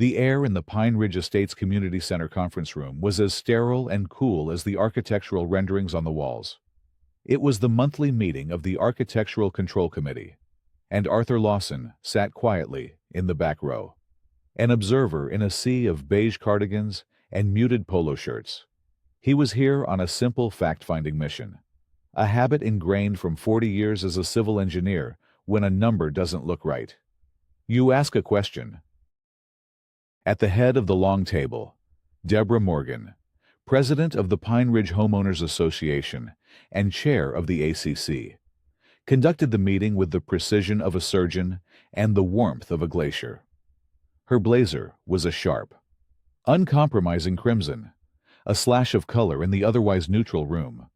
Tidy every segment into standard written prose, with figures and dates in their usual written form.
The air in the Pine Ridge Estates Community Center conference room was as sterile and cool as the architectural renderings on the walls. It was the monthly meeting of the Architectural Control Committee, and Arthur Lawson sat quietly in the back row, an observer in a sea of beige cardigans and muted polo shirts. He was here on a simple fact-finding mission, a habit ingrained from 40 years as a civil engineer. When a number doesn't look right, you ask a question. At the head of the long table, Deborah Morgan, president of the Pine Ridge Homeowners Association and chair of the ACC, conducted the meeting with the precision of a surgeon and the warmth of a glacier. Her blazer was a sharp, uncompromising crimson, a slash of color in the otherwise neutral room.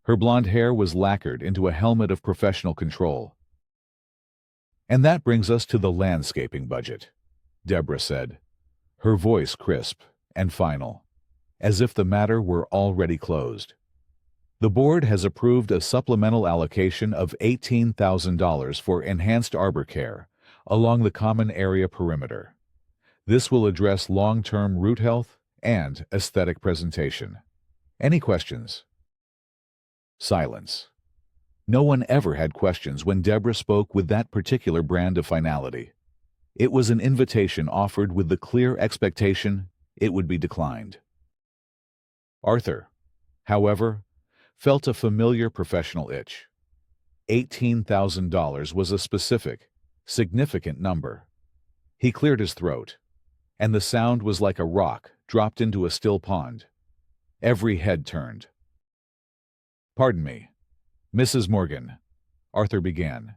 Her blonde hair was lacquered into a helmet of professional control. "And that brings us to the landscaping budget," Deborah said, her voice crisp and final, as if the matter were already closed. "The board has approved a supplemental allocation of $18,000 for enhanced arbor care along the common area perimeter. This will address long-term root health and aesthetic presentation. Any questions?" Silence. No one ever had questions when Deborah spoke with that particular brand of finality. It was an invitation offered with the clear expectation it would be declined. Arthur, however, felt a familiar professional itch. $18,000 was a specific, significant number. He cleared his throat, and the sound was like a rock dropped into a still pond. Every head turned. "Pardon me, Mrs. Morgan," Arthur began,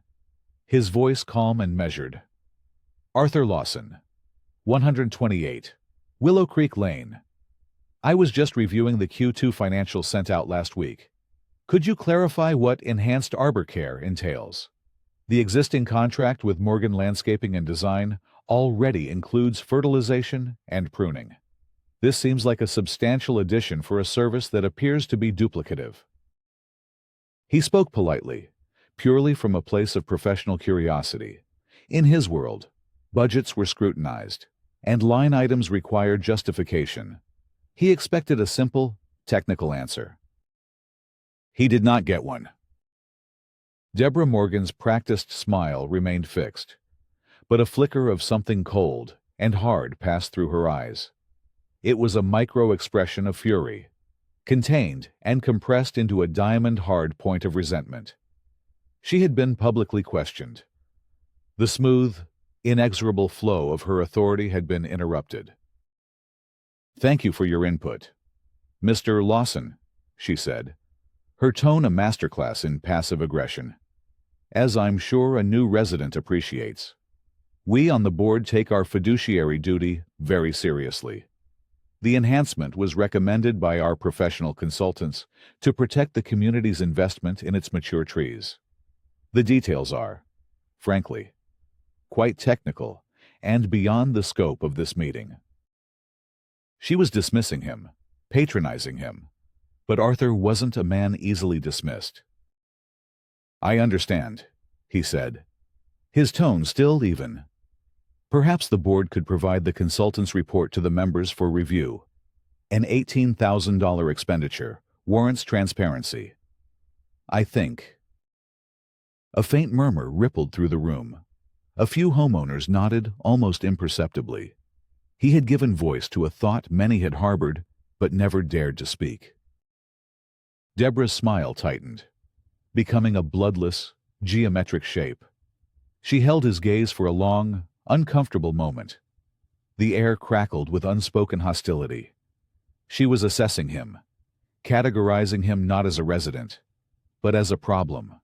his voice calm and measured. "Arthur Lawson, 128, Willow Creek Lane. I was just reviewing the Q2 financials sent out last week. Could you clarify what enhanced arbor care entails? The existing contract with Morgan Landscaping and Design already includes fertilization and pruning. This seems like a substantial addition for a service that appears to be duplicative." He spoke politely, purely from a place of professional curiosity. In his world, budgets were scrutinized, and line items required justification. He expected a simple, technical answer. He did not get one. Deborah Morgan's practiced smile remained fixed, but a flicker of something cold and hard passed through her eyes. It was a micro-expression of fury, contained and compressed into a diamond-hard point of resentment. She had been publicly questioned. The smooth, inexorable flow of her authority had been interrupted. "Thank you for your input, Mr. Lawson," she said, her tone a masterclass in passive aggression. "As I'm sure a new resident appreciates, we on the board take our fiduciary duty very seriously. The enhancement was recommended by our professional consultants to protect the community's investment in its mature trees. The details are, frankly, quite technical and beyond the scope of this meeting." She was dismissing him, patronizing him, but Arthur wasn't a man easily dismissed. "I understand," he said, his tone still even. "Perhaps the board could provide the consultant's report to the members for review. An $18,000 expenditure warrants transparency. I think." A faint murmur rippled through the room. A few homeowners nodded almost imperceptibly. He had given voice to a thought many had harbored but never dared to speak. Deborah's smile tightened, becoming a bloodless, geometric shape. She held his gaze for a long, uncomfortable moment. The air crackled with unspoken hostility. She was assessing him, categorizing him not as a resident, but as a problem.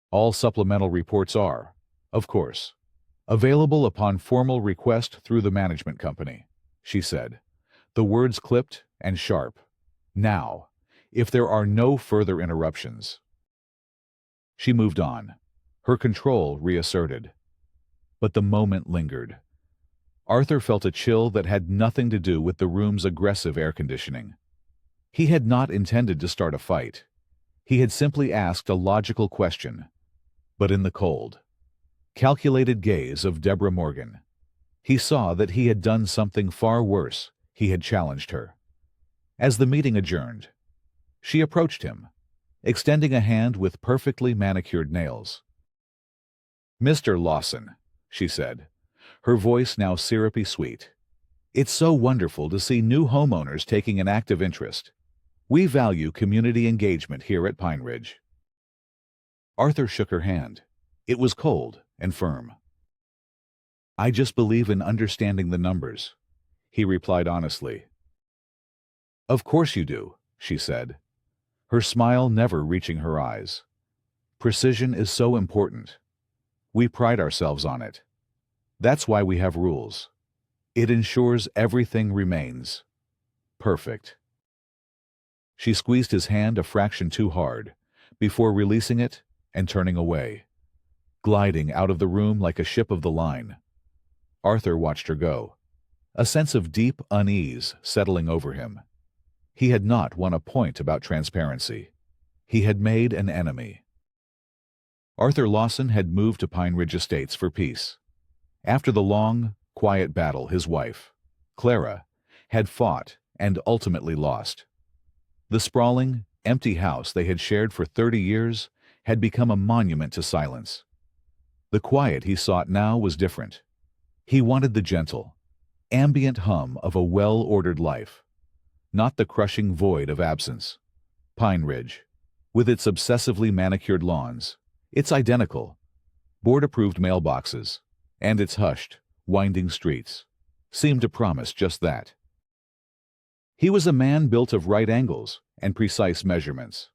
All supplemental reports are, of course, available upon formal request through the management company, she said, the words clipped and sharp. Now, if there are no further interruptions. She moved on, her control reasserted. But the moment lingered. Arthur felt a chill that had nothing to do with the room's aggressive air conditioning. He had not intended to start a fight. He had simply asked a logical question. But in the cold, calculated gaze of Deborah Morgan, He saw that he had done something far worse. He had challenged her. As the meeting adjourned, she approached him, extending a hand with perfectly manicured nails. "Mr. Lawson," she said, her voice now syrupy sweet. "It's so wonderful to see new homeowners taking an active interest. We value community engagement here at Pine Ridge." Arthur shook her hand. It was cold and firm. "I just believe in understanding the numbers," he replied honestly. "Of course you do," she said, her smile never reaching her eyes. "Precision is so important. We pride ourselves on it. That's why we have rules. It ensures everything remains perfect." She squeezed his hand a fraction too hard, before releasing it and turning away, gliding out of the room like a ship of the line. Arthur watched her go, a sense of deep unease settling over him. He had not won a point about transparency. He had made an enemy. Arthur Lawson had moved to Pine Ridge Estates for peace. After the long, quiet battle his wife, Clara, had fought and ultimately lost. The sprawling, empty house they had shared for 30 years had become a monument to silence. The quiet he sought now was different. He wanted the gentle, ambient hum of a well-ordered life, not the crushing void of absence. Pine Ridge, with its obsessively manicured lawns, its identical, board-approved mailboxes, and its hushed, winding streets, seemed to promise just that. He was a man built of right angles and precise measurements.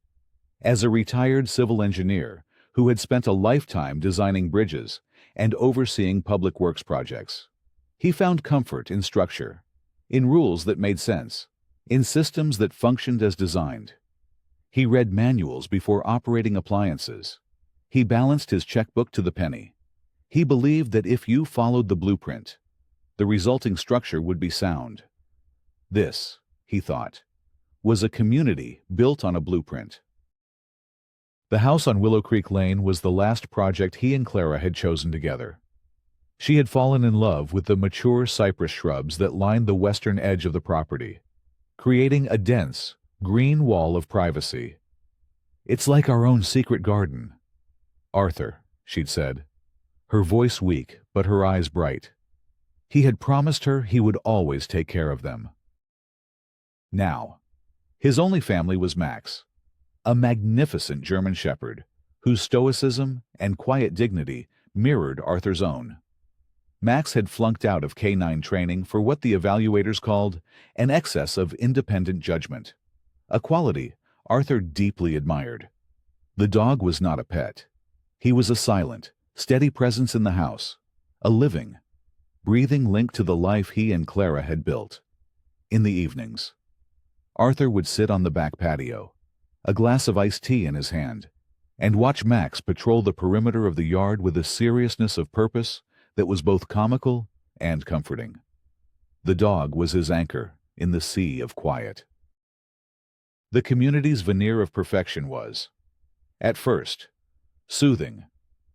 As a retired civil engineer who had spent a lifetime designing bridges and overseeing public works projects, he found comfort in structure, in rules that made sense, in systems that functioned as designed. He read manuals before operating appliances. He balanced his checkbook to the penny. He believed that if you followed the blueprint, the resulting structure would be sound. This, he thought, was a community built on a blueprint. The house on Willow Creek Lane was the last project he and Clara had chosen together. She had fallen in love with the mature cypress shrubs that lined the western edge of the property, creating a dense, green wall of privacy. "It's like our own secret garden." "Arthur," she'd said, her voice weak but her eyes bright. He had promised her he would always take care of them. Now, his only family was Max, a magnificent German shepherd whose stoicism and quiet dignity mirrored Arthur's own. Max had flunked out of canine training for what the evaluators called an excess of independent judgment, a quality Arthur deeply admired. The dog was not a pet. He was a silent, steady presence in the house, a living, breathing link to the life he and Clara had built. In the evenings, Arthur would sit on the back patio, a glass of iced tea in his hand, and watch Max patrol the perimeter of the yard with a seriousness of purpose that was both comical and comforting. The dog was his anchor in the sea of quiet. The community's veneer of perfection was, at first, soothing.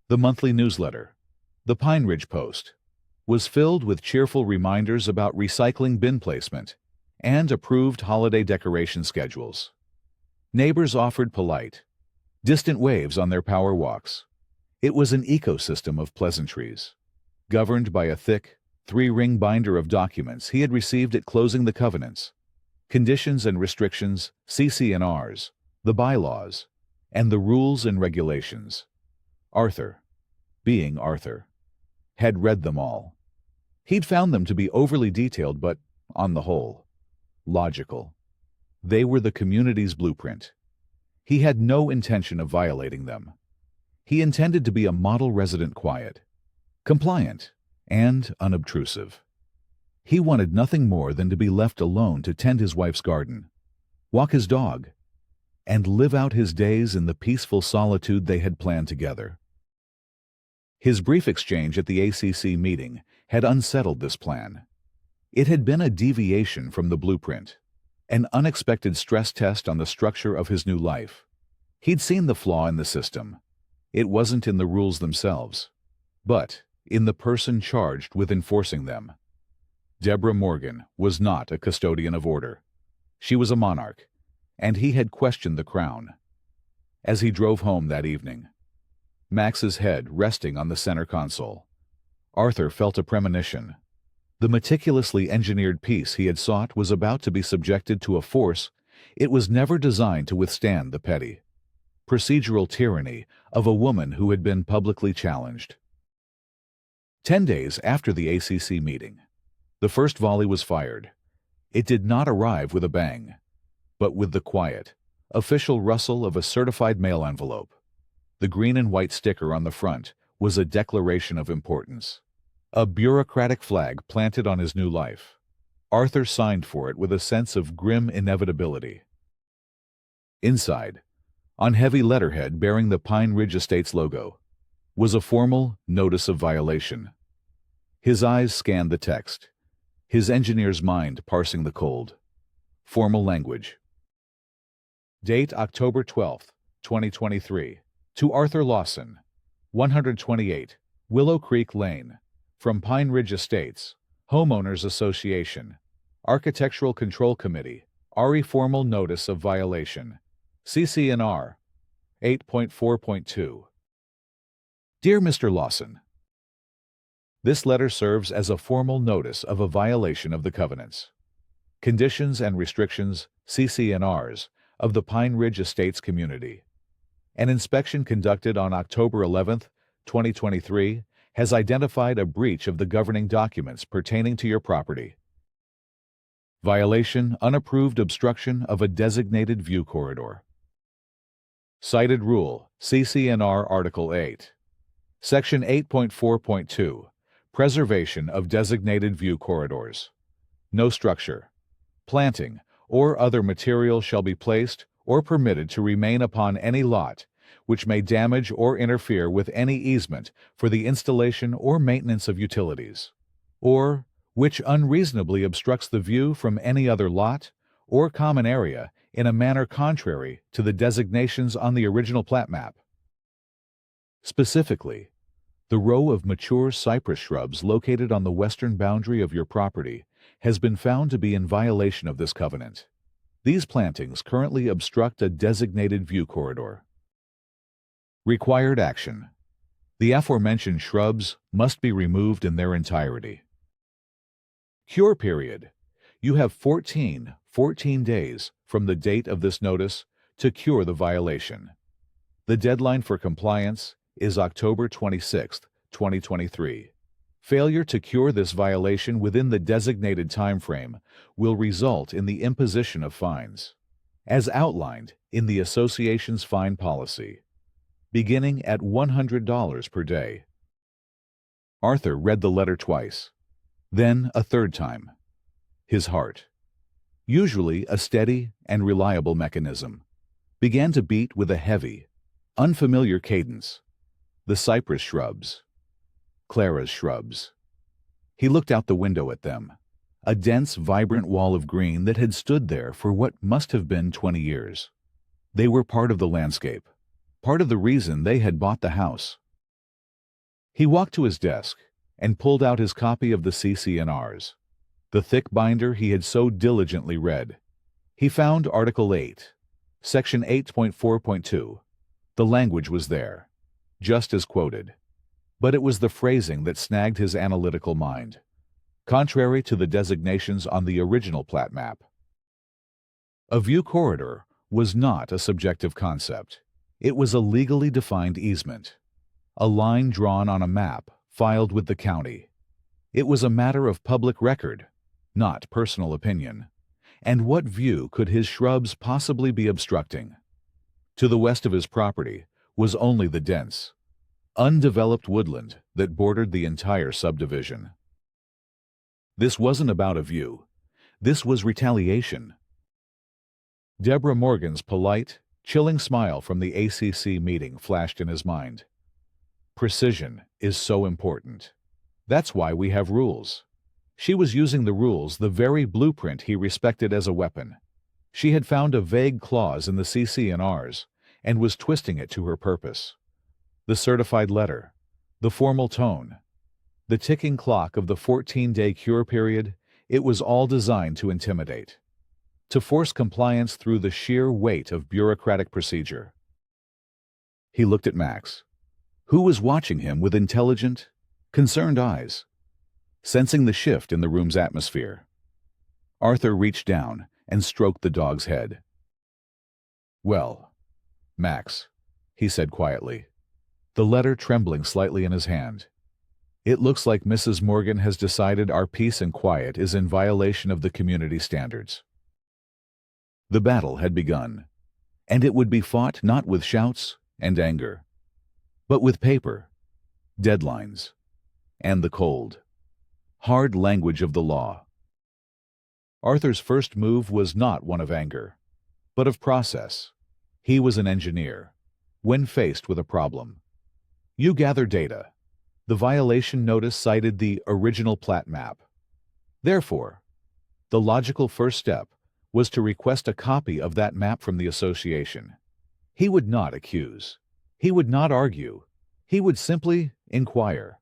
The monthly newsletter, the Pine Ridge Post, was filled with cheerful reminders about recycling bin placement and approved holiday decoration schedules. Neighbors offered polite, distant waves on their power walks. It was an ecosystem of pleasantries, governed by a thick, 3-ring binder of documents he had received at closing the covenants, conditions and restrictions, CC&Rs, the bylaws, and the rules and regulations. Arthur, being Arthur, had read them all. He'd found them to be overly detailed but, on the whole, logical. They were the community's blueprint. He had no intention of violating them. He intended to be a model resident, quiet, compliant, and unobtrusive. He wanted nothing more than to be left alone to tend his wife's garden, walk his dog, and live out his days in the peaceful solitude they had planned together. His brief exchange at the ACC meeting had unsettled this plan. It had been a deviation from the blueprint, an unexpected stress test on the structure of his new life. He'd seen the flaw in the system. It wasn't in the rules themselves, but in the person charged with enforcing them. Deborah Morgan was not a custodian of order. She was a monarch, and he had questioned the crown. As he drove home that evening, Max's head resting on the center console, Arthur felt a premonition. The meticulously engineered piece he had sought was about to be subjected to a force it was never designed to withstand the petty, procedural tyranny of a woman who had been publicly challenged. 10 days after the ACC meeting, the first volley was fired. It did not arrive with a bang, but with the quiet, official rustle of a certified mail envelope. The green and white sticker on the front was a declaration of importance, a bureaucratic flag planted on his new life. Arthur signed for it with a sense of grim inevitability. Inside, on heavy letterhead bearing the Pine Ridge Estates logo, was a formal notice of violation. His eyes scanned the text, his engineer's mind parsing the cold, formal language. Date October 12, 2023. To Arthur Lawson, 128 Willow Creek Lane, from Pine Ridge Estates, Homeowners Association, Architectural Control Committee, RE Formal Notice of Violation, CC&R 8.4.2. Dear Mr. Lawson, this letter serves as a formal notice of a violation of the covenants, conditions and restrictions, CC&Rs, of the Pine Ridge Estates community. An inspection conducted on October 11, 2023, has identified a breach of the governing documents pertaining to your property. Violation: unapproved obstruction of a designated view corridor. Cited Rule, CC&R Article 8. Section 8.4.2, Preservation of Designated View Corridors. No structure, planting, or other material shall be placed or permitted to remain upon any lot which may damage or interfere with any easement for the installation or maintenance of utilities, or which unreasonably obstructs the view from any other lot or common area in a manner contrary to the designations on the original plat map. Specifically, the row of mature cypress shrubs located on the western boundary of your property has been found to be in violation of this covenant. These plantings currently obstruct a designated view corridor. Required action: the aforementioned shrubs must be removed in their entirety. Cure period: you have 14 days from the date of this notice to cure the violation. The deadline for compliance is October 26, 2023. Failure to cure this violation within the designated time frame will result in the imposition of fines, as outlined in the association's fine policy, beginning at $100 per day. Arthur read the letter twice, then a third time. His heart, usually a steady and reliable mechanism, began to beat with a heavy, unfamiliar cadence. The cypress shrubs, Clara's shrubs. He looked out the window at them, a dense, vibrant wall of green that had stood there for what must have been 20 years. They were part of the landscape, part of the reason they had bought the house. He walked to his desk and pulled out his copy of the CC&Rs, the thick binder he had so diligently read. He found Article 8, Section 8.4.2. The language was there, just as quoted, but it was the phrasing that snagged his analytical mind, contrary to the designations on the original plat map. A view corridor was not a subjective concept. It was a legally defined easement, a line drawn on a map filed with the county. It was a matter of public record, not personal opinion. And what view could his shrubs possibly be obstructing? To the west of his property was only the dense, undeveloped woodland that bordered the entire subdivision. This wasn't about a view. This was retaliation. Deborah Morgan's polite, chilling smile from the ACC meeting flashed in his mind. Precision is so important. That's why we have rules. She was using the rules, the very blueprint he respected, as a weapon. She had found a vague clause in the CC&Rs and was twisting it to her purpose. The certified letter, the formal tone, The ticking clock of the 14-day cure period, it was all designed to intimidate, to force compliance through the sheer weight of bureaucratic procedure. He looked at Max, who was watching him with intelligent, concerned eyes, sensing the shift in the room's atmosphere. Arthur reached down and stroked the dog's head. "Well, Max," he said quietly, the letter trembling slightly in his hand. "It looks like Mrs. Morgan has decided our peace and quiet is in violation of the community standards." The battle had begun, and it would be fought not with shouts and anger, but with paper, deadlines, and the cold, hard language of the law. Arthur's first move was not one of anger, but of process. He was an engineer. When faced with a problem, you gather data. The violation notice cited the original plat map. Therefore, the logical first step was to request a copy of that map from the association. He would not accuse. He would not argue. He would simply inquire.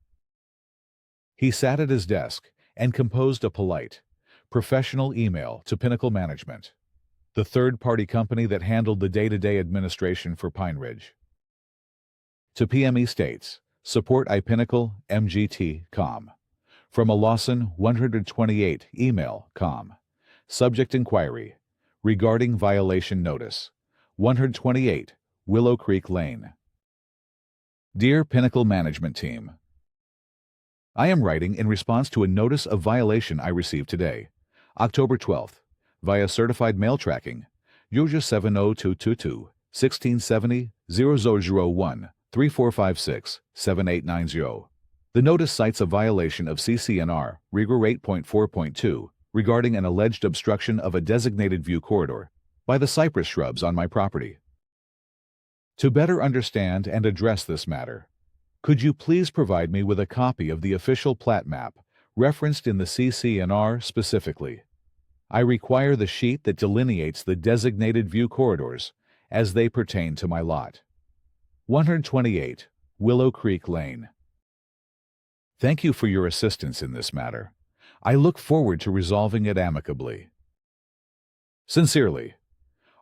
He sat at his desk and composed a polite, professional email to Pinnacle Management, the third-party company that handled the day-to-day administration for Pine Ridge. To PME states, support iPinnacle MGT com. From a Lawson 128 email com. Subject inquiry regarding violation notice 128 Willow Creek Lane. Dear Pinnacle Management Team, I am writing in response to a notice of violation I received today, October 12th, via certified mail tracking, UJA 70222 1670 0001 3456 7890. The notice cites a violation of CCNR Rigor 8.4.2 regarding an alleged obstruction of a designated view corridor by the cypress shrubs on my property. To better understand and address this matter, could you please provide me with a copy of the official plat map referenced in the CCNR specifically? I require the sheet that delineates the designated view corridors as they pertain to my lot. 128 Willow Creek Lane. Thank you for your assistance in this matter. I look forward to resolving it amicably. Sincerely,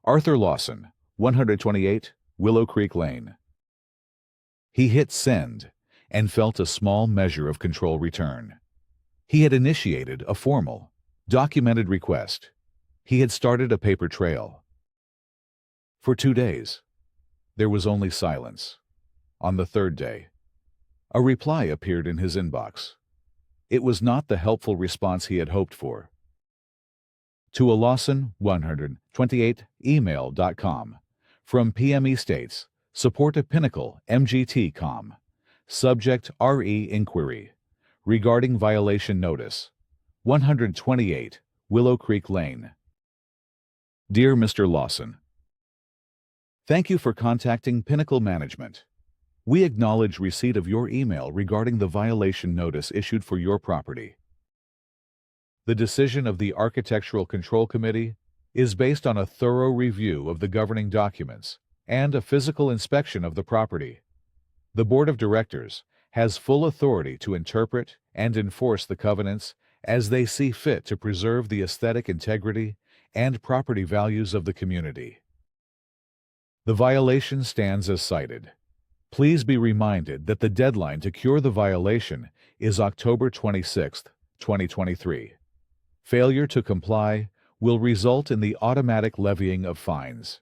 Arthur Lawson, 128 Willow Creek Lane. He hit send and felt a small measure of control return. He had initiated a formal, documented request. He had started a paper trail. For 2 days, there was only silence. On the third day, a reply appeared in his inbox. It was not the helpful response he had hoped for. To a Lawson 128 email.com. From PME states, support a Pinnacle MGT com. Subject RE inquiry regarding violation notice 128 Willow Creek Lane. Dear Mr. Lawson, thank you for contacting Pinnacle Management. We acknowledge receipt of your email regarding the violation notice issued for your property. The decision of the Architectural Control Committee is based on a thorough review of the governing documents and a physical inspection of the property. The Board of Directors has full authority to interpret and enforce the covenants as they see fit to preserve the aesthetic integrity and property values of the community. The violation stands as cited. Please be reminded that the deadline to cure the violation is October 26, 2023. Failure to comply will result in the automatic levying of fines.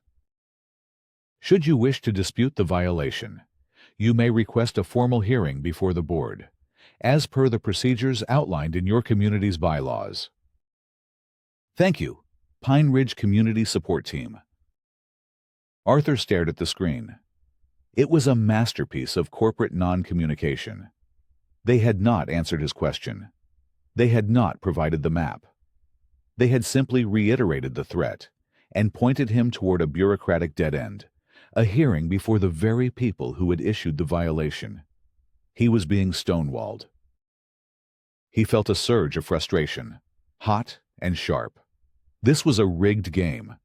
Should you wish to dispute the violation, you may request a formal hearing before the board, as per the procedures outlined in your community's bylaws. Thank you, Pine Ridge Community Support Team. Arthur stared at the screen. It was a masterpiece of corporate non-communication. They had not answered his question. They had not provided the map. They had simply reiterated the threat and pointed him toward a bureaucratic dead end, a hearing before the very people who had issued the violation. He was being stonewalled. He felt a surge of frustration, hot and sharp. This was a rigged game.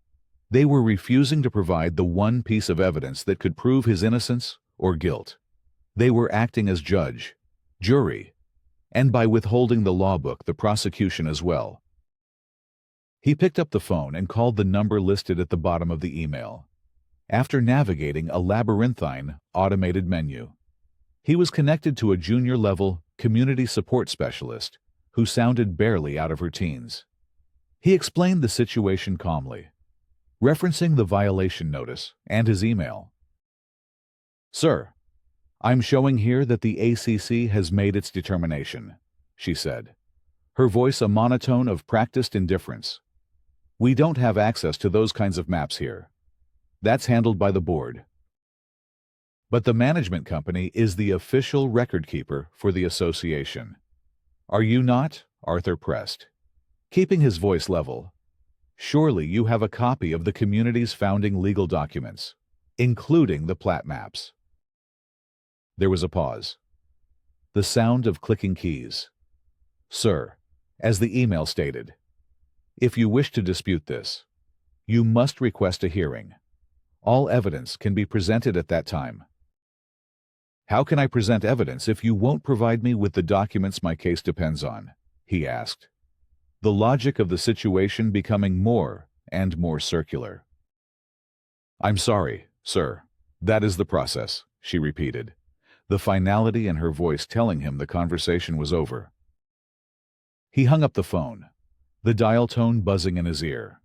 They were refusing to provide the one piece of evidence that could prove his innocence or guilt. They were acting as judge, jury, and by withholding the law book, the prosecution as well. He picked up the phone and called the number listed at the bottom of the email. After navigating a labyrinthine, automated menu, he was connected to a junior-level community support specialist who sounded barely out of her teens. He explained the situation calmly, referencing the violation notice and his email. "Sir, I'm showing here that the ACC has made its determination," she said, her voice a monotone of practiced indifference. "We don't have access to those kinds of maps here. That's handled by the board. But the management company is the official record keeper for the association. Are you not?" Arthur pressed, keeping his voice level. "Surely you have a copy of the community's founding legal documents, including the plat maps." There was a pause. The sound of clicking keys. "Sir," as the email stated, "if you wish to dispute this, you must request a hearing. All evidence can be presented at that time." "How can I present evidence if you won't provide me with the documents my case depends on?" he asked, the logic of the situation becoming more and more circular. "I'm sorry, sir. That is the process," she repeated, the finality in her voice telling him the conversation was over. He hung up the phone, the dial tone buzzing in his ear.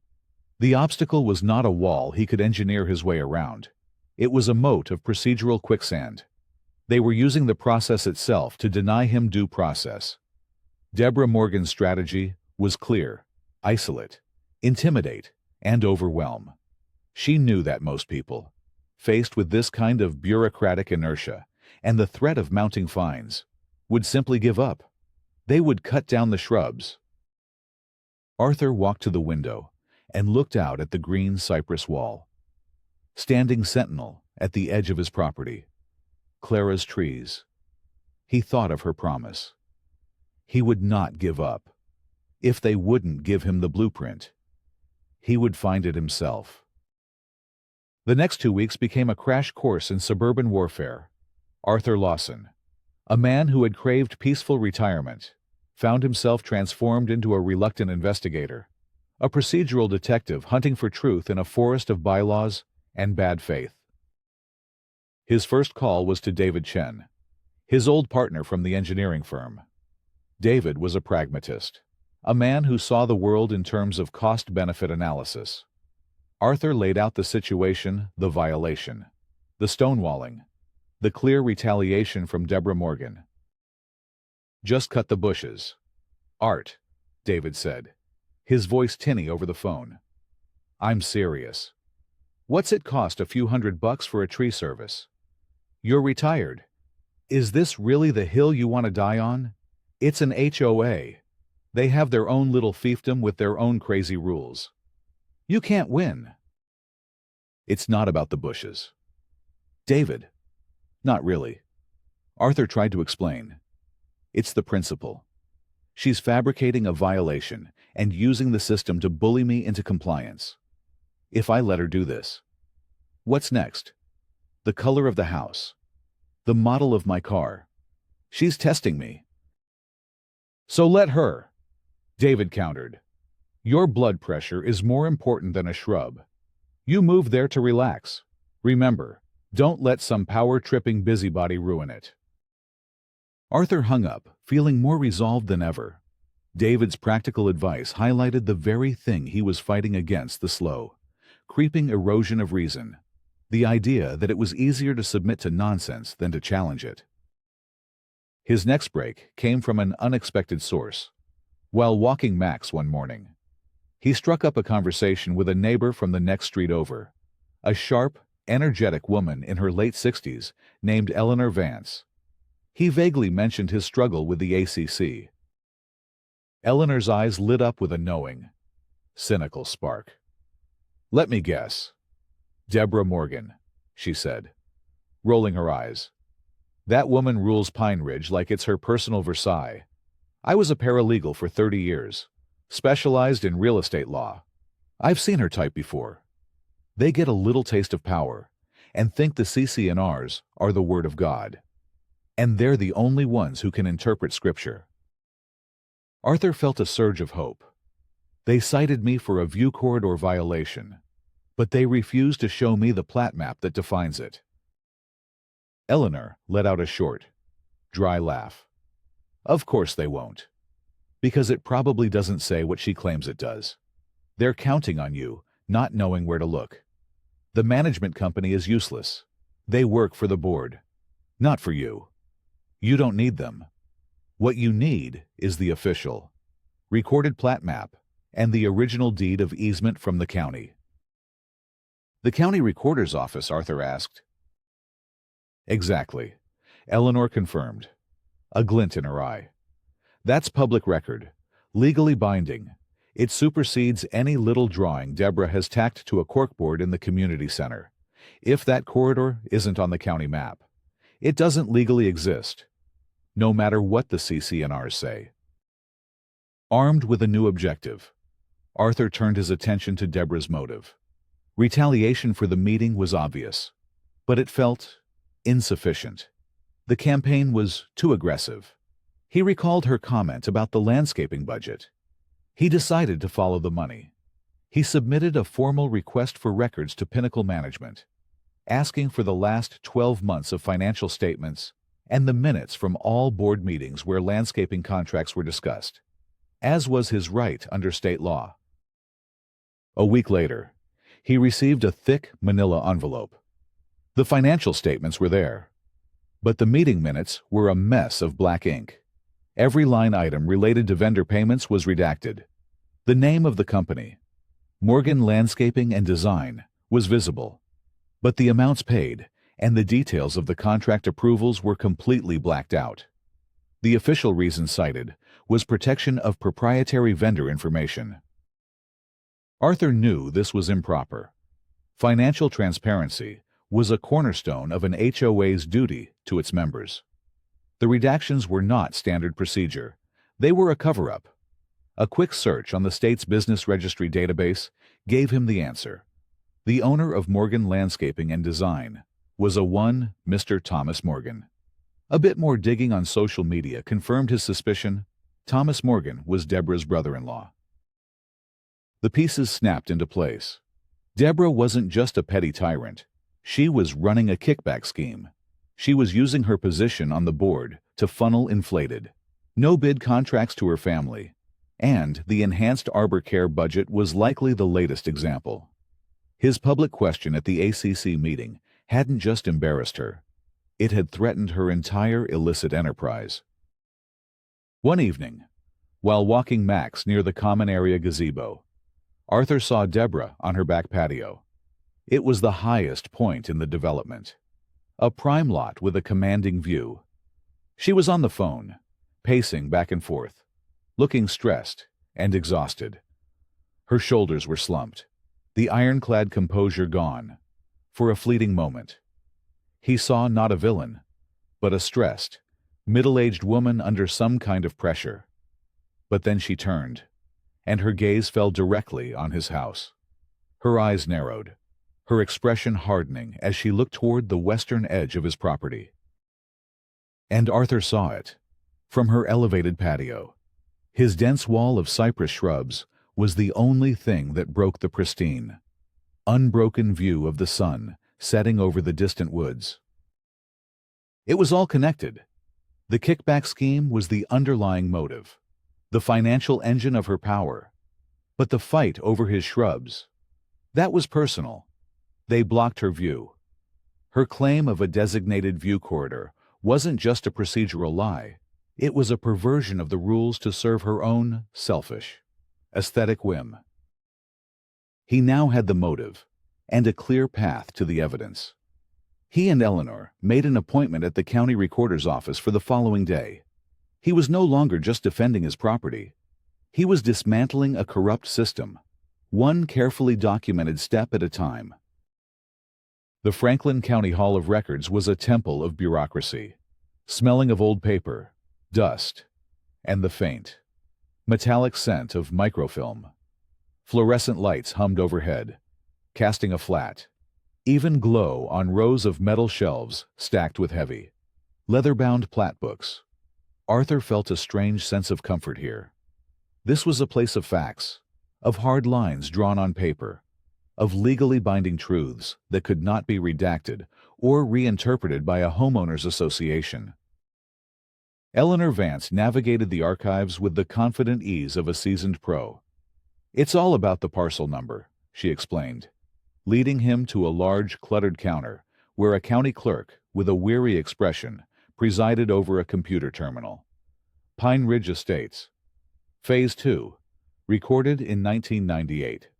The obstacle was not a wall he could engineer his way around. It was a moat of procedural quicksand. They were using the process itself to deny him due process. Deborah Morgan's strategy was clear: isolate, intimidate, and overwhelm. She knew that most people, faced with this kind of bureaucratic inertia and the threat of mounting fines, would simply give up. They would cut down the shrubs. Arthur walked to the window and looked out at the green cypress wall. Standing sentinel at the edge of his property, Clara's trees. He thought of her promise. He would not give up. If they wouldn't give him the blueprint, he would find it himself. The next 2 weeks became a crash course in suburban warfare. Arthur Lawson, a man who had craved peaceful retirement, found himself transformed into a reluctant investigator, a procedural detective hunting for truth in a forest of bylaws and bad faith. His first call was to David Chen, his old partner from the engineering firm. David was a pragmatist, a man who saw the world in terms of cost-benefit analysis. Arthur laid out the situation, the violation, the stonewalling, the clear retaliation from Deborah Morgan. "Just cut the bushes." "Art," David said, his voice tinny over the phone. "I'm serious. What's it cost a few $100 for a tree service? You're retired. Is this really the hill you want to die on? It's an HOA. They have their own little fiefdom with their own crazy rules. You can't win." "It's not about the bushes." "David." "Not really." Arthur tried to explain. "It's the principle. She's fabricating a violation and using the system to bully me into compliance. If I let her do this, what's next? The color of the house, the model of my car. She's testing me." "So let her," David countered. "Your blood pressure is more important than a shrub. You moved there to relax. Remember, don't let some power-tripping busybody ruin it." Arthur hung up, feeling more resolved than ever. David's practical advice highlighted the very thing he was fighting against: the slow, creeping erosion of reason, the idea that it was easier to submit to nonsense than to challenge it. His next break came from an unexpected source. While walking Max one morning, he struck up a conversation with a neighbor from the next street over, a sharp, energetic woman in her late 60s named Eleanor Vance. He vaguely mentioned his struggle with the ACC. Eleanor's eyes lit up with a knowing, cynical spark. "Let me guess. Deborah Morgan," she said, rolling her eyes. "That woman rules Pine Ridge like it's her personal Versailles. I was a paralegal for 30 years, specialized in real estate law. I've seen her type before. They get a little taste of power and think the CC&Rs are the Word of God. And they're the only ones who can interpret Scripture. Arthur felt a surge of hope. They cited me for a view corridor violation, but they refused to show me the plat map that defines it. Eleanor let out a short, dry laugh. Of course they won't. Because it probably doesn't say what she claims it does. They're counting on you, not knowing where to look. The management company is useless. They work for the board, not for you. You don't need them. What you need is the official, recorded plat map and the original deed of easement from the county. The county recorder's office, Arthur asked. Exactly. Eleanor confirmed, a glint in her eye. That's public record, legally binding. It supersedes any little drawing Deborah has tacked to a corkboard in the community center. If that corridor isn't on the county map, it doesn't legally exist, no matter what the CC&Rs say. Armed with a new objective, Arthur turned his attention to Deborah's motive. Retaliation for the meeting was obvious, but it felt insufficient. The campaign was too aggressive. He recalled her comment about the landscaping budget. He decided to follow the money. He submitted a formal request for records to Pinnacle Management, asking for the last 12 months of financial statements and the minutes from all board meetings where landscaping contracts were discussed, as was his right under state law. A week later, he received a thick manila envelope. The financial statements were there, but the meeting minutes were a mess of black ink. Every line item related to vendor payments was redacted. The name of the company, Morgan Landscaping and Design, was visible, but the amounts paid and the details of the contract approvals were completely blacked out. The official reason cited was protection of proprietary vendor information. Arthur knew this was improper. Financial transparency was a cornerstone of an HOA's duty to its members. The redactions were not standard procedure. They were a cover-up. A quick search on the state's business registry database gave him the answer. The owner of Morgan Landscaping and Design was a one Mr. Thomas Morgan. A bit more digging on social media confirmed his suspicion. Thomas Morgan was Deborah's brother-in-law. The pieces snapped into place. Deborah wasn't just a petty tyrant. She was running a kickback scheme. She was using her position on the board to funnel inflated, no-bid contracts to her family, and the enhanced arbor care budget was likely the latest example. His public question at the ACC meeting hadn't just embarrassed her. It had threatened her entire illicit enterprise. One evening, while walking Max near the common area gazebo, Arthur saw Deborah on her back patio. It was the highest point in the development, a prime lot with a commanding view. She was on the phone, pacing back and forth, looking stressed and exhausted. Her shoulders were slumped, the ironclad composure gone. For a fleeting moment, he saw not a villain, but a stressed, middle-aged woman under some kind of pressure. But then she turned, and her gaze fell directly on his house. Her eyes narrowed, her expression hardening as she looked toward the western edge of his property. And Arthur saw it, from her elevated patio. His dense wall of cypress shrubs was the only thing that broke the pristine, unbroken view of the sun setting over the distant woods. It was all connected. The kickback scheme was the underlying motive, the financial engine of her power. But the fight over his shrubs, that was personal. They blocked her view. Her claim of a designated view corridor wasn't just a procedural lie. It was a perversion of the rules to serve her own selfish, aesthetic whim. He now had the motive and a clear path to the evidence. He and Eleanor made an appointment at the county recorder's office for the following day. He was no longer just defending his property. He was dismantling a corrupt system, one carefully documented step at a time. The Franklin County Hall of Records was a temple of bureaucracy, smelling of old paper, dust, and the faint, metallic scent of microfilm. Fluorescent lights hummed overhead, casting a flat, even glow on rows of metal shelves stacked with heavy, leather-bound plat books. Arthur felt a strange sense of comfort here. This was a place of facts, of hard lines drawn on paper, of legally binding truths that could not be redacted or reinterpreted by a homeowners association. Eleanor Vance navigated the archives with the confident ease of a seasoned pro. "It's all about the parcel number," she explained, leading him to a large, cluttered counter where a county clerk, with a weary expression, presided over a computer terminal. Pine Ridge Estates. Phase 2. Recorded in 1998.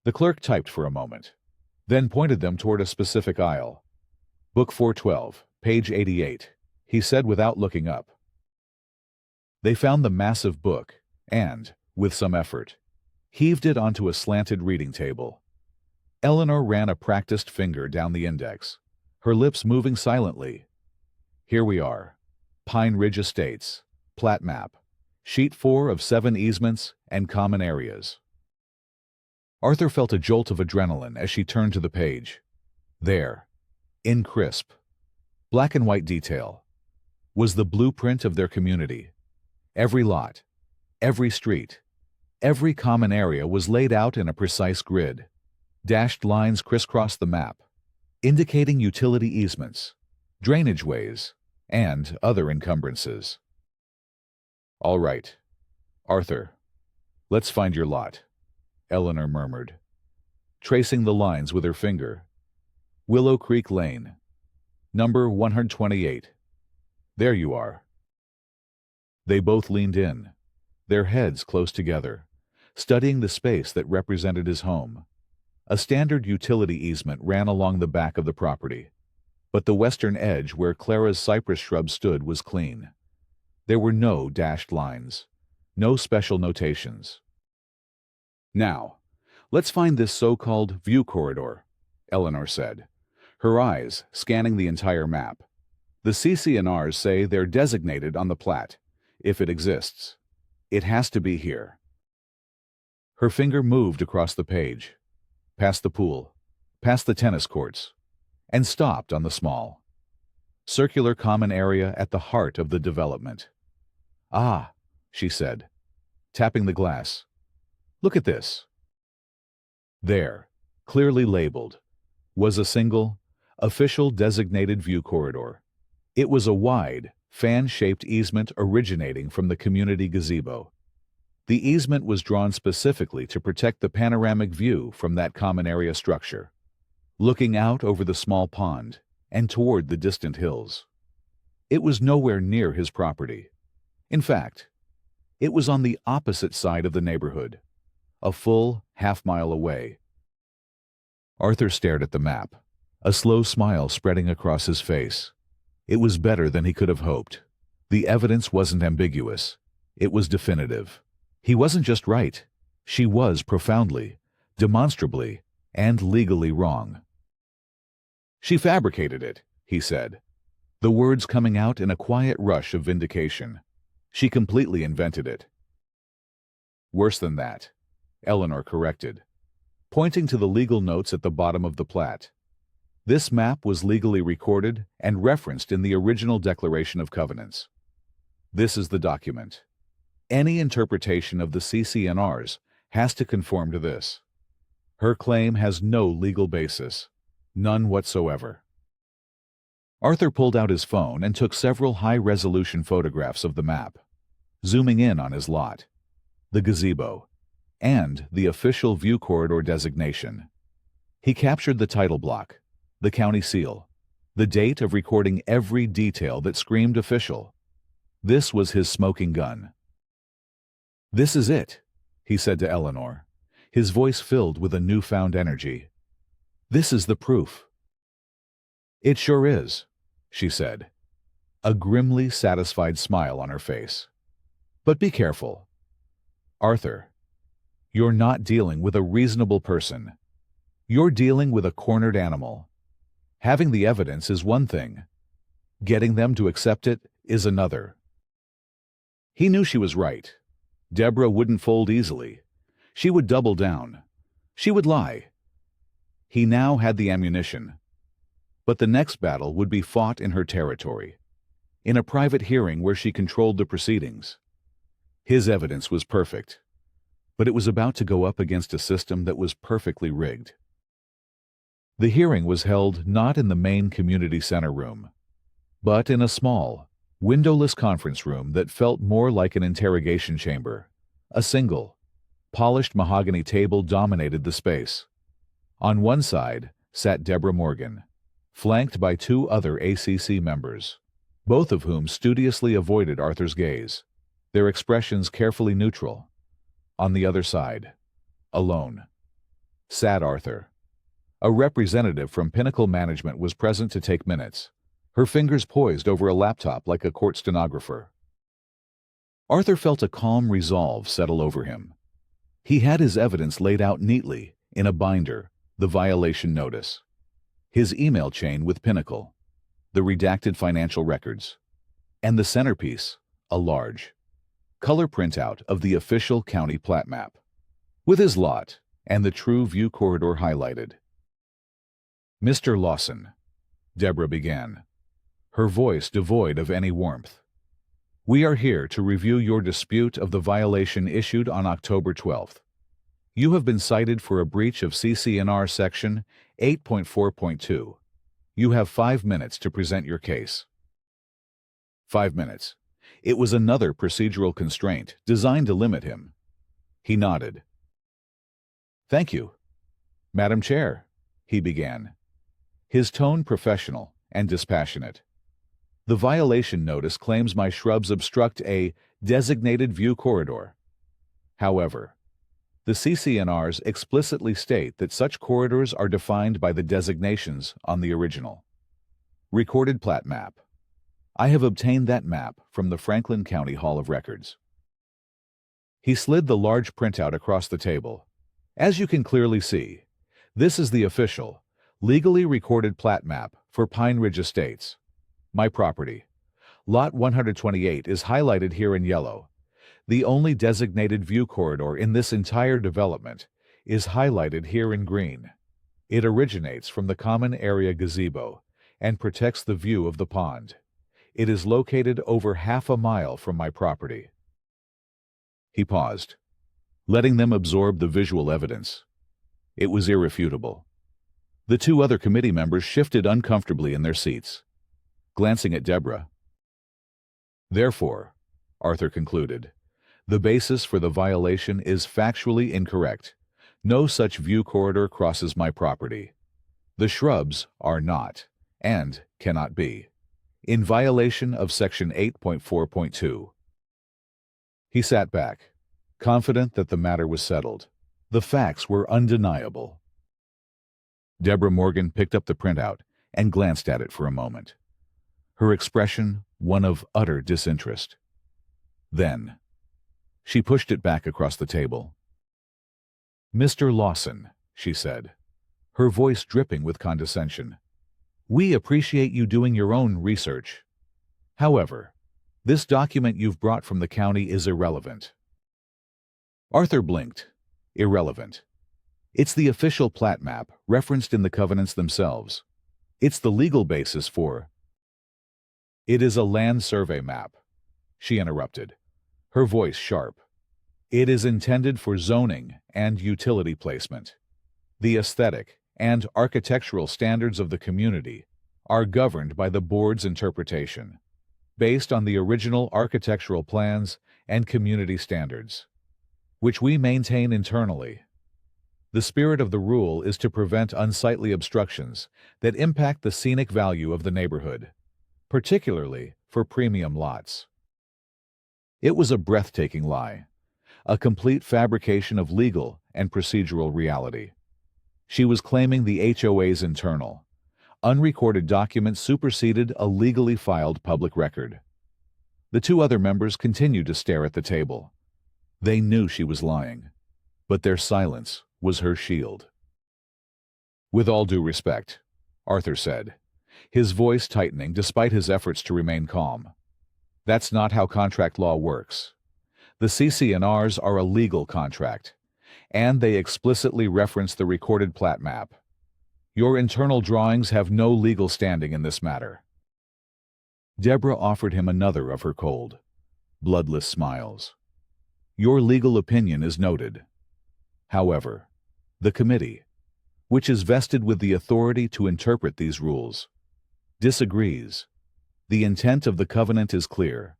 The clerk typed for a moment, then pointed them toward a specific aisle. "Book 412, page 88, he said without looking up. They found the massive book and, with some effort, heaved it onto a slanted reading table. Eleanor ran a practiced finger down the index, her lips moving silently. "Here we are. Pine Ridge Estates, plat map, sheet 4 of 7 easements and common areas." Arthur felt a jolt of adrenaline as she turned to the page. There, in crisp, black and white detail, was the blueprint of their community. Every lot, every street, every common area was laid out in a precise grid. Dashed lines crisscrossed the map, indicating utility easements, drainage ways, and other encumbrances. "All right, Arthur, let's find your lot," Eleanor murmured, tracing the lines with her finger. "Willow Creek Lane, number 128. There you are." They both leaned in, their heads close together, studying the space that represented his home. A standard utility easement ran along the back of the property, but the western edge where Clara's cypress shrub stood was clean. There were no dashed lines, no special notations. "Now, let's find this so-called view corridor," Eleanor said, her eyes scanning the entire map. "The CC&Rs say they're designated on the plat, if it exists. It has to be here." Her finger moved across the page, past the pool, past the tennis courts, and stopped on the small, circular common area at the heart of the development. "Ah," she said, tapping the glass. "Look at this." There, clearly labeled, was a single, official designated view corridor. It was a wide, fan-shaped easement originating from the community gazebo. The easement was drawn specifically to protect the panoramic view from that common area structure, looking out over the small pond and toward the distant hills. It was nowhere near his property. In fact, it was on the opposite side of the neighborhood, a full half-mile away. Arthur stared at the map, a slow smile spreading across his face. It was better than he could have hoped. The evidence wasn't ambiguous. It was definitive. He wasn't just right. She was profoundly, demonstrably, and legally wrong. "She fabricated it," he said, the words coming out in a quiet rush of vindication. "She completely invented it." "Worse than that," Eleanor corrected, pointing to the legal notes at the bottom of the plat. This map was legally recorded and referenced in the original Declaration of Covenants. This is the document. Any interpretation of the CC&Rs has to conform to this. Her claim has no legal basis, none whatsoever. Arthur pulled out his phone and took several high-resolution photographs of the map, zooming in on his lot, the gazebo, and the official view corridor designation. He captured the title block, the county seal, the date of recording every detail that screamed official. This was his smoking gun. "This is it," he said to Eleanor, his voice filled with a newfound energy. "This is the proof." "It sure is," she said, a grimly satisfied smile on her face. "But be careful. Arthur, you're not dealing with a reasonable person. You're dealing with a cornered animal. Having the evidence is one thing. Getting them to accept it is another." He knew she was right. Deborah wouldn't fold easily. She would double down. She would lie. He now had the ammunition. But the next battle would be fought in her territory, in a private hearing where she controlled the proceedings. His evidence was perfect, but it was about to go up against a system that was perfectly rigged. The hearing was held not in the main community center room, but in a small, windowless conference room that felt more like an interrogation chamber. A single, polished mahogany table dominated the space. On one side sat Deborah Morgan, flanked by two other ACC members, both of whom studiously avoided Arthur's gaze, their expressions carefully neutral. On the other side, alone, sat Arthur. A representative from Pinnacle Management was present to take minutes, her fingers poised over a laptop like a court stenographer. Arthur felt a calm resolve settle over him. He had his evidence laid out neatly in a binder, the violation notice, his email chain with Pinnacle, the redacted financial records, and the centerpiece, a large, color printout of the official county plat map, with his lot and the true view corridor highlighted. "Mr. Lawson," Deborah began, her voice devoid of any warmth, "we are here to review your dispute of the violation issued on October 12th. You have been cited for a breach of CC&R Section 8.4.2. You have 5 minutes to present your case." 5 minutes. It was another procedural constraint designed to limit him. He nodded. "Thank you, Madam Chair," he began, his tone professional and dispassionate. "The violation notice claims my shrubs obstruct a designated view corridor. However, the CC&Rs explicitly state that such corridors are defined by the designations on the original recorded plat map. I have obtained that map from the Franklin County Hall of Records." He slid the large printout across the table. "As you can clearly see, this is the official, legally recorded plat map for Pine Ridge Estates, my property. Lot 128 is highlighted here in yellow. The only designated view corridor in this entire development is highlighted here in green. It originates from the common area gazebo and protects the view of the pond. It is located over half a mile from my property." He paused, letting them absorb the visual evidence. It was irrefutable. The two other committee members shifted uncomfortably in their seats, glancing at Deborah. "Therefore," Arthur concluded, "the basis for the violation is factually incorrect. No such view corridor crosses my property. The shrubs are not, and cannot be, in violation of Section 8.4.2. He sat back, confident that the matter was settled. The facts were undeniable. Deborah Morgan picked up the printout and glanced at it for a moment, her expression one of utter disinterest. Then, she pushed it back across the table. "Mr. Lawson," she said, her voice dripping with condescension, "we appreciate you doing your own research. However, this document you've brought from the county is irrelevant." Arthur blinked. Irrelevant. It's the official plat map referenced in the covenants themselves. It's the legal basis for... "It is a land survey map," she interrupted, her voice sharp. "It is intended for zoning and utility placement. The aesthetic and architectural standards of the community are governed by the board's interpretation, based on the original architectural plans and community standards, which we maintain internally. The spirit of the rule is to prevent unsightly obstructions that impact the scenic value of the neighborhood, particularly for premium lots." It was a breathtaking lie, a complete fabrication of legal and procedural reality. She was claiming the HOA's internal, unrecorded document superseded a legally filed public record. The two other members continued to stare at the table. They knew she was lying, but their silence was her shield. "With all due respect," Arthur said, his voice tightening despite his efforts to remain calm, "that's not how contract law works. The CC&Rs are a legal contract, and they explicitly reference the recorded plat map. Your internal drawings have no legal standing in this matter." Deborah offered him another of her cold, bloodless smiles. Your legal opinion is noted. However, the committee, which is vested with the authority to interpret these rules, disagrees. The intent of the covenant is clear.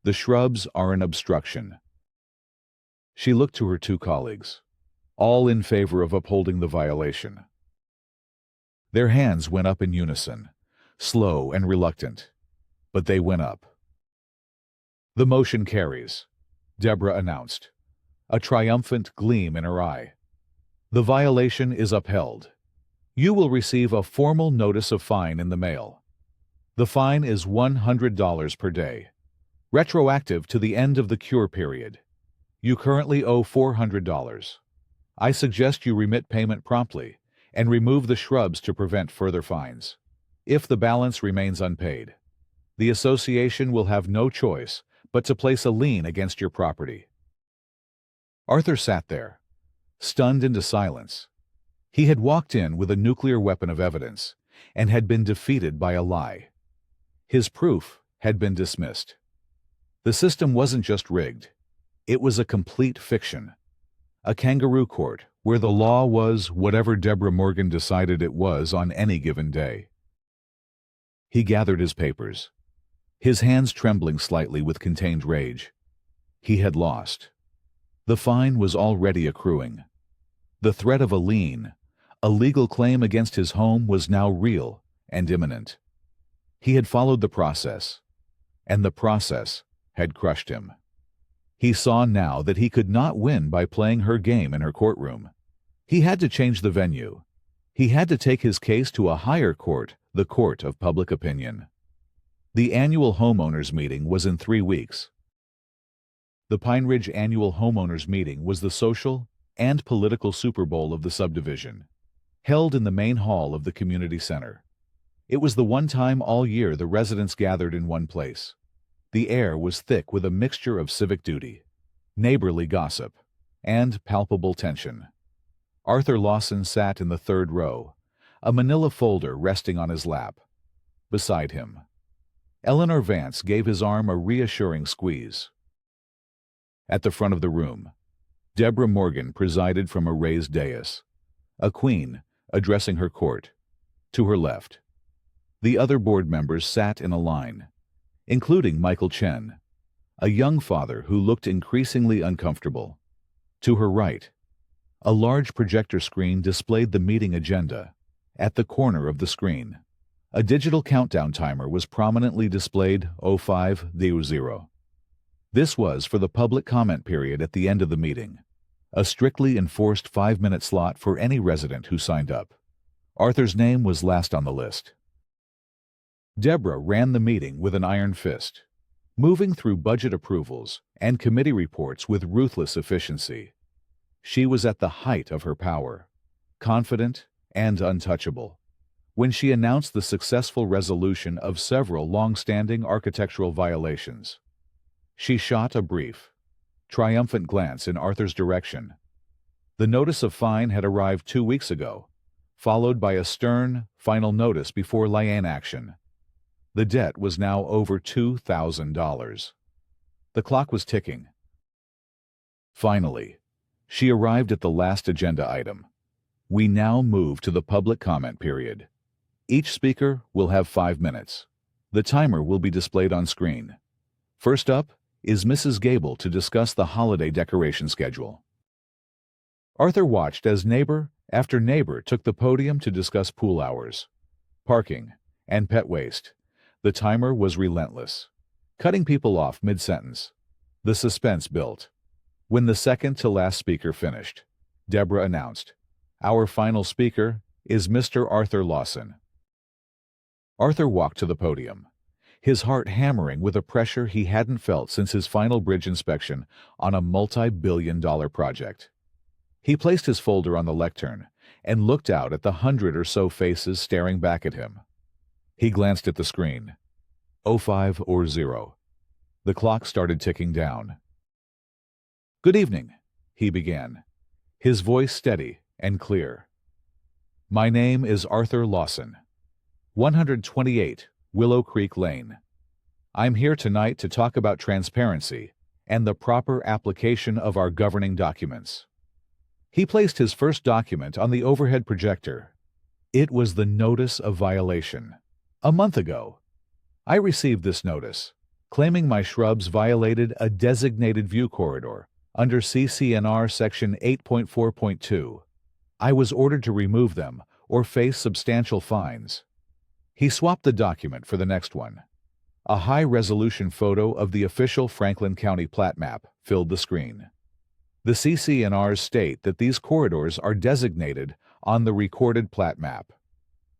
The shrubs are an obstruction. She looked to her two colleagues, all in favor of upholding the violation. Their hands went up in unison, slow and reluctant, but they went up. The motion carries, Deborah announced, a triumphant gleam in her eye. The violation is upheld. You will receive a formal notice of fine in the mail. The fine is $100 per day, retroactive to the end of the cure period. You currently owe $400. I suggest you remit payment promptly and remove the shrubs to prevent further fines. If the balance remains unpaid, the association will have no choice but to place a lien against your property. Arthur sat there, stunned into silence. He had walked in with a nuclear weapon of evidence and had been defeated by a lie. His proof had been dismissed. The system wasn't just rigged. It was a complete fiction. A kangaroo court where the law was whatever Deborah Morgan decided it was on any given day. He gathered his papers, his hands trembling slightly with contained rage. He had lost. The fine was already accruing. The threat of a lien, a legal claim against his home, was now real and imminent. He had followed the process, and the process had crushed him. He saw now that he could not win by playing her game in her courtroom. He had to change the venue. He had to take his case to a higher court, the court of public opinion. The annual homeowners meeting was in 3 weeks. The Pine Ridge annual homeowners meeting was the social and political Super Bowl of the subdivision, held in the main hall of the community center. It was the one time all year the residents gathered in one place. The air was thick with a mixture of civic duty, neighborly gossip, and palpable tension. Arthur Lawson sat in the third row, a manila folder resting on his lap. Beside him, Eleanor Vance gave his arm a reassuring squeeze. At the front of the room, Deborah Morgan presided from a raised dais, a queen addressing her court. To her left, the other board members sat in a line, including Michael Chen, a young father who looked increasingly uncomfortable. To her right, a large projector screen displayed the meeting agenda. At the corner of the screen, a digital countdown timer was prominently displayed: 05:00. This was for the public comment period at the end of the meeting, a strictly enforced 5-minute slot for any resident who signed up. Arthur's name was last on the list. Deborah ran the meeting with an iron fist, moving through budget approvals and committee reports with ruthless efficiency. She was at the height of her power, confident and untouchable, when she announced the successful resolution of several long-standing architectural violations. She shot a brief, triumphant glance in Arthur's direction. The notice of fine had arrived 2 weeks ago, followed by a stern, final notice before liens action. The debt was now over $2,000. The clock was ticking. Finally, she arrived at the last agenda item. We now move to the public comment period. Each speaker will have 5 minutes. The timer will be displayed on screen. First up is Mrs. Gable to discuss the holiday decoration schedule. Arthur watched as neighbor after neighbor took the podium to discuss pool hours, parking, and pet waste. The timer was relentless, cutting people off mid-sentence. The suspense built. When the second-to-last speaker finished, Deborah announced, "Our final speaker is Mr. Arthur Lawson." Arthur walked to the podium, his heart hammering with a pressure he hadn't felt since his final bridge inspection on a multi-billion-dollar project. He placed his folder on the lectern and looked out at the 100 or so faces staring back at him. He glanced at the screen. 05 or 0. The clock started ticking down. "Good evening," he began, his voice steady and clear. "My name is Arthur Lawson, 128 Willow Creek Lane. I'm here tonight to talk about transparency and the proper application of our governing documents. He placed his first document on the overhead projector. It was the notice of violation. A month ago, I received this notice, claiming my shrubs violated a designated view corridor under CC&R Section 8.4.2. I was ordered to remove them or face substantial fines. He swapped the document for the next one. A high-resolution photo of the official Franklin County plat map filled the screen. The CC&Rs state that these corridors are designated on the recorded plat map.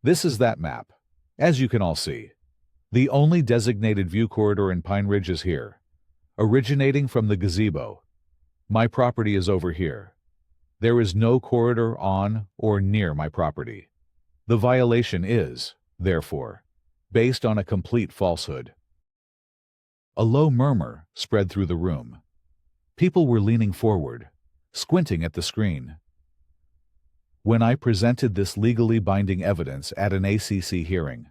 This is that map, as you can all see. The only designated view corridor in Pine Ridge is here, originating from the gazebo. My property is over here. There is no corridor on or near my property. The violation is, therefore, based on a complete falsehood. A low murmur spread through the room. People were leaning forward, squinting at the screen. When I presented this legally binding evidence at an ACC hearing,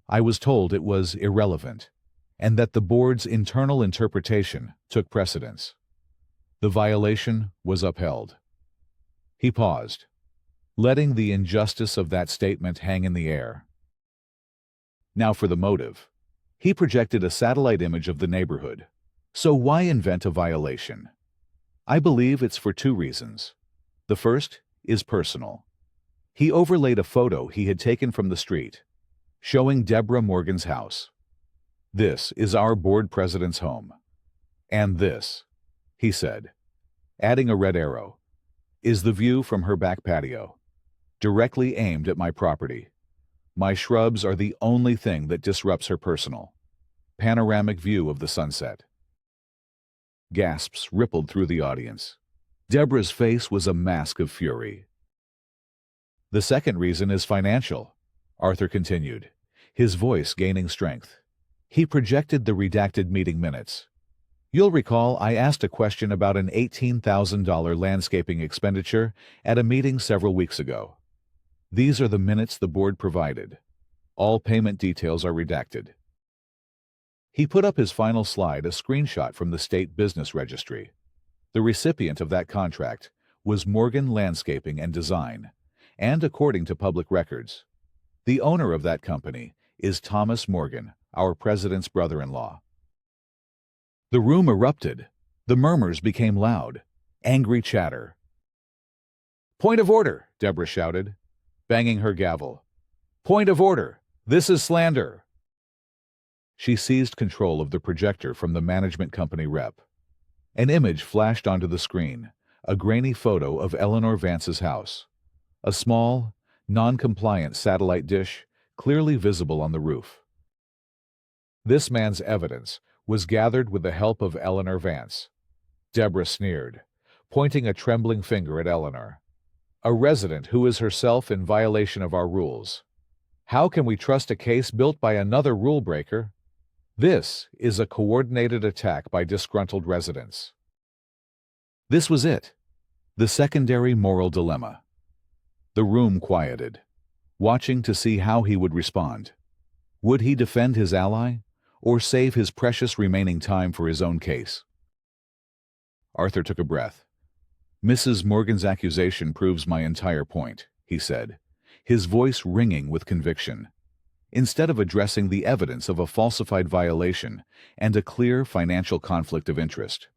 I was told it was irrelevant and that the board's internal interpretation took precedence. The violation was upheld. He paused, letting the injustice of that statement hang in the air. Now for the motive. He projected a satellite image of the neighborhood. So why invent a violation? I believe it's for two reasons. The first is personal. He overlaid a photo he had taken from the street, showing Deborah Morgan's house. This is our board president's home. And this, he said, adding a red arrow, is the view from her back patio, directly aimed at my property. My shrubs are the only thing that disrupts her personal, panoramic view of the sunset. Gasps rippled through the audience. Deborah's face was a mask of fury. The second reason is financial, Arthur continued, his voice gaining strength. He projected the redacted meeting minutes. You'll recall I asked a question about an $18,000 landscaping expenditure at a meeting several weeks ago. These are the minutes the board provided. All payment details are redacted. He put up his final slide, a screenshot from the State Business Registry. The recipient of that contract was Morgan Landscaping and Design, and according to public records, the owner of that company is Thomas Morgan, our president's brother-in-law. The room erupted. The murmurs became loud, angry chatter. "Point of order," Deborah shouted, banging her gavel. "Point of order! This is slander!" She seized control of the projector from the management company rep. An image flashed onto the screen, a grainy photo of Eleanor Vance's house. A small, non-compliant satellite dish clearly visible on the roof. This man's evidence was gathered with the help of Eleanor Vance. Deborah sneered, pointing a trembling finger at Eleanor. "A resident who is herself in violation of our rules. How can we trust a case built by another rule breaker? This is a coordinated attack by disgruntled residents." This was it, the secondary moral dilemma. The room quieted, watching to see how he would respond. Would he defend his ally, or save his precious remaining time for his own case? Arthur took a breath. "Mrs. Morgan's accusation proves my entire point," he said, his voice ringing with conviction. Instead of addressing the evidence of a falsified violation and a clear financial conflict of interest,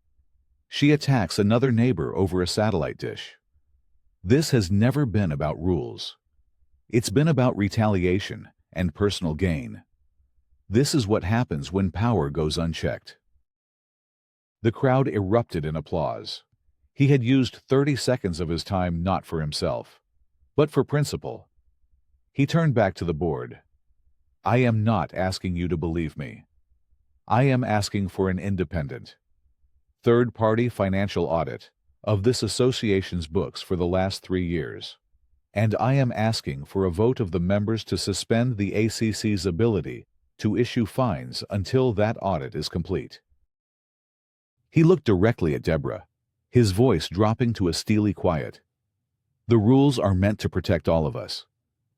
she attacks another neighbor over a satellite dish. This has never been about rules. It's been about retaliation and personal gain. This is what happens when power goes unchecked. The crowd erupted in applause. He had used 30 seconds of his time not for himself, but for principle. He turned back to the board. "I am not asking you to believe me. I am asking for an independent, third-party financial audit of this association's books for the last 3 years. And I am asking for a vote of the members to suspend the ACC's ability to issue fines until that audit is complete." He looked directly at Deborah, his voice dropping to a steely quiet. "The rules are meant to protect all of us,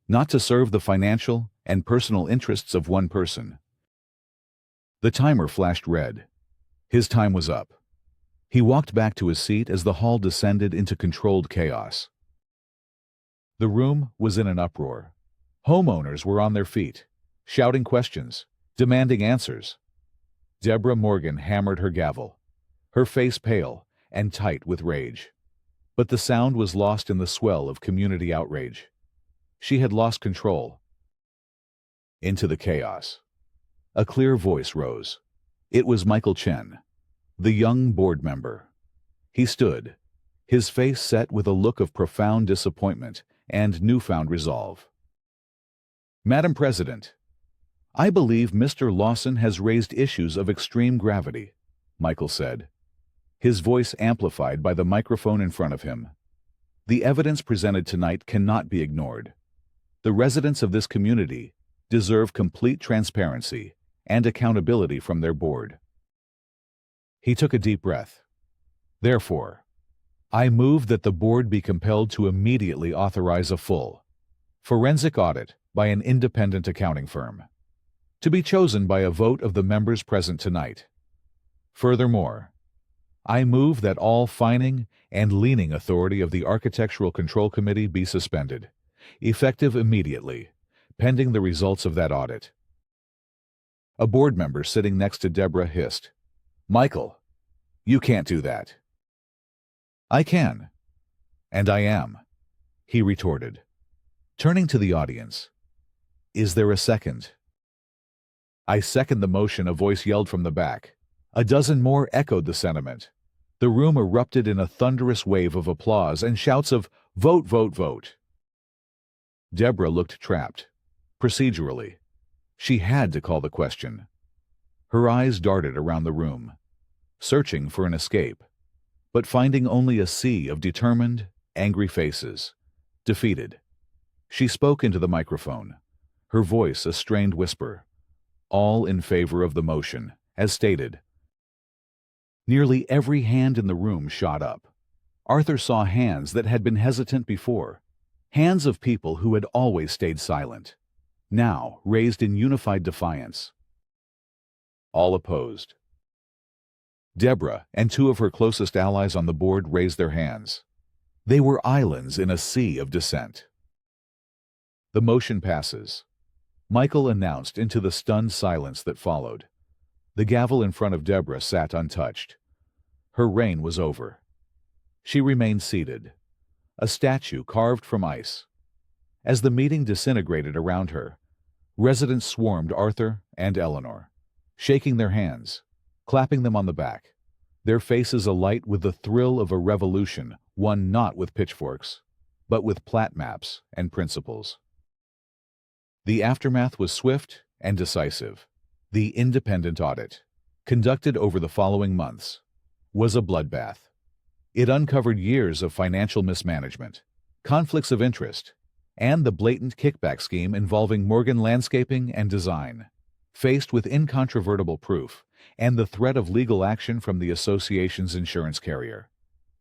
not to serve the financial and personal interests of one person." The timer flashed red. His time was up. He walked back to his seat as the hall descended into controlled chaos. The room was in an uproar. Homeowners were on their feet, shouting questions, demanding answers. Deborah Morgan hammered her gavel, her face pale and tight with rage. But the sound was lost in the swell of community outrage. She had lost control. Into the chaos. A clear voice rose. It was Michael Chen, the young board member. He stood, his face set with a look of profound disappointment and newfound resolve. Madam President, I believe Mr. Lawson has raised issues of extreme gravity, Michael said, his voice amplified by the microphone in front of him. The evidence presented tonight cannot be ignored. The residents of this community deserve complete transparency and accountability from their board. He took a deep breath. Therefore, I move that the board be compelled to immediately authorize a full forensic audit by an independent accounting firm, to be chosen by a vote of the members present tonight. Furthermore, I move that all fining and liening authority of the Architectural Control Committee be suspended, effective immediately, pending the results of that audit. A board member sitting next to Deborah hissed, Michael, you can't do that. I can, and I am, he retorted, turning to the audience. Is there a second? I second the motion, a voice yelled from the back. A dozen more echoed the sentiment. The room erupted in a thunderous wave of applause and shouts of vote, vote, vote. Deborah looked trapped. Procedurally, she had to call the question. Her eyes darted around the room, searching for an escape, but finding only a sea of determined, angry faces, defeated. She spoke into the microphone, her voice a strained whisper, all in favor of the motion, as stated. Nearly every hand in the room shot up. Arthur saw hands that had been hesitant before, hands of people who had always stayed silent, now raised in unified defiance. All opposed. Deborah and two of her closest allies on the board raised their hands. They were islands in a sea of dissent. The motion passes, Michael announced into the stunned silence that followed. The gavel in front of Deborah sat untouched. Her reign was over. She remained seated, a statue carved from ice. As the meeting disintegrated around her, residents swarmed Arthur and Eleanor, shaking their hands, clapping them on the back, their faces alight with the thrill of a revolution won not with pitchforks, but with plat maps and principles. The aftermath was swift and decisive. The independent audit, conducted over the following months, was a bloodbath. It uncovered years of financial mismanagement, conflicts of interest, and the blatant kickback scheme involving Morgan Landscaping and Design. Faced with incontrovertible proof and the threat of legal action from the association's insurance carrier,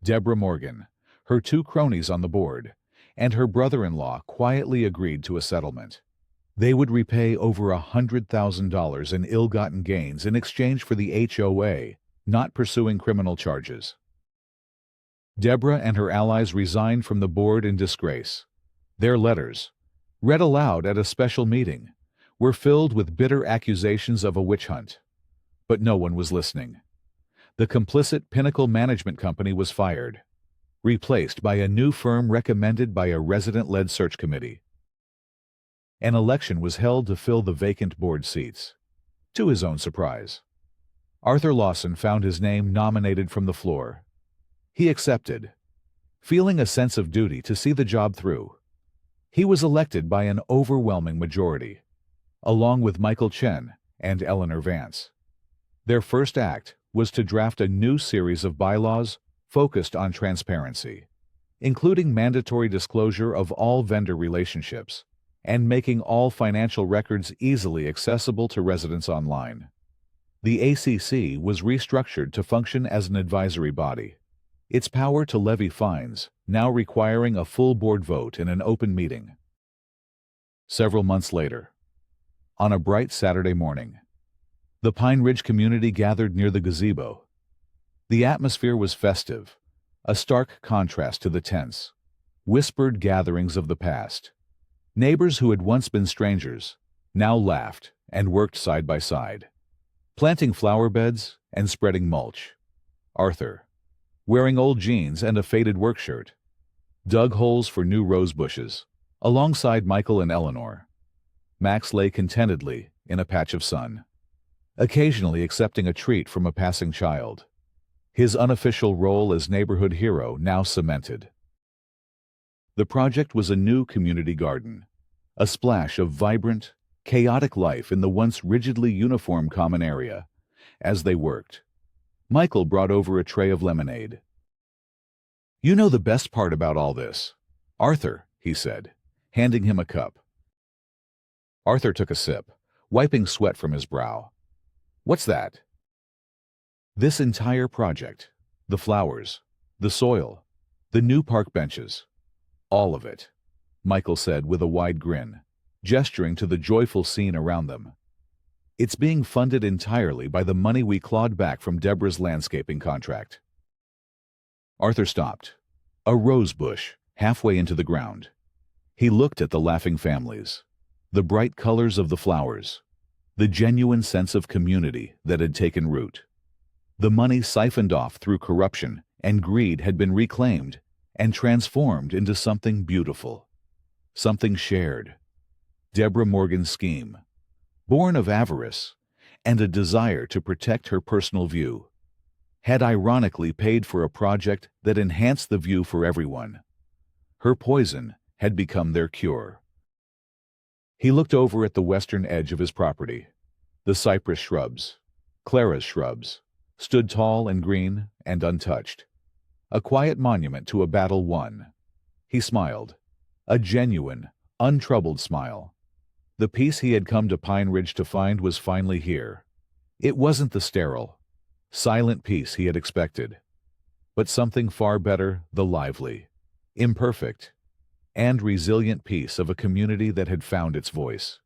Deborah Morgan, her two cronies on the board, and her brother-in-law quietly agreed to a settlement. They would repay over $100,000 in ill-gotten gains in exchange for the HOA not pursuing criminal charges. Deborah and her allies resigned from the board in disgrace. Their letters, read aloud at a special meeting, were filled with bitter accusations of a witch hunt. But no one was listening. The complicit Pinnacle Management Company was fired, replaced by a new firm recommended by a resident-led search committee. An election was held to fill the vacant board seats. To his own surprise, Arthur Lawson found his name nominated from the floor. He accepted, feeling a sense of duty to see the job through. He was elected by an overwhelming majority, along with Michael Chen and Eleanor Vance. Their first act was to draft a new series of bylaws focused on transparency, including mandatory disclosure of all vendor relationships and making all financial records easily accessible to residents online. The ACC was restructured to function as an advisory body, its power to levy fines now requiring a full board vote in an open meeting. Several months later, on a bright Saturday morning, The Pine Ridge community gathered near the gazebo. The atmosphere was festive, a stark contrast to the tense, whispered gatherings of the past. Neighbors who had once been strangers now laughed and worked side by side, planting flower beds and spreading mulch. Arthur, wearing old jeans and a faded work shirt, dug holes for new rose bushes. Alongside Michael and Eleanor, Max lay contentedly in a patch of sun, occasionally accepting a treat from a passing child, his unofficial role as neighborhood hero now cemented. The project was a new community garden, a splash of vibrant, chaotic life in the once rigidly uniform common area. As they worked, Michael brought over a tray of lemonade. "You know the best part about all this, Arthur," he said, handing him a cup. Arthur took a sip, wiping sweat from his brow. "What's that?" "This entire project, the flowers, the soil, the new park benches, all of it," Michael said with a wide grin, gesturing to the joyful scene around them. "It's being funded entirely by the money we clawed back from Deborah's landscaping contract." Arthur stopped, a rose bush halfway into the ground. He looked at the laughing families, the bright colors of the flowers, the genuine sense of community that had taken root. The money siphoned off through corruption and greed had been reclaimed and transformed into something beautiful, something shared. Deborah Morgan's scheme, born of avarice and a desire to protect her personal view, had ironically paid for a project that enhanced the view for everyone. Her poison had become their cure. He looked over at the western edge of his property. The cypress shrubs, Clara's shrubs, stood tall and green and untouched, a quiet monument to a battle won. He smiled, a genuine, untroubled smile. The peace he had come to Pine Ridge to find was finally here. It wasn't the sterile, silent peace he had expected, but something far better, the lively, imperfect, and resilient peace of a community that had found its voice.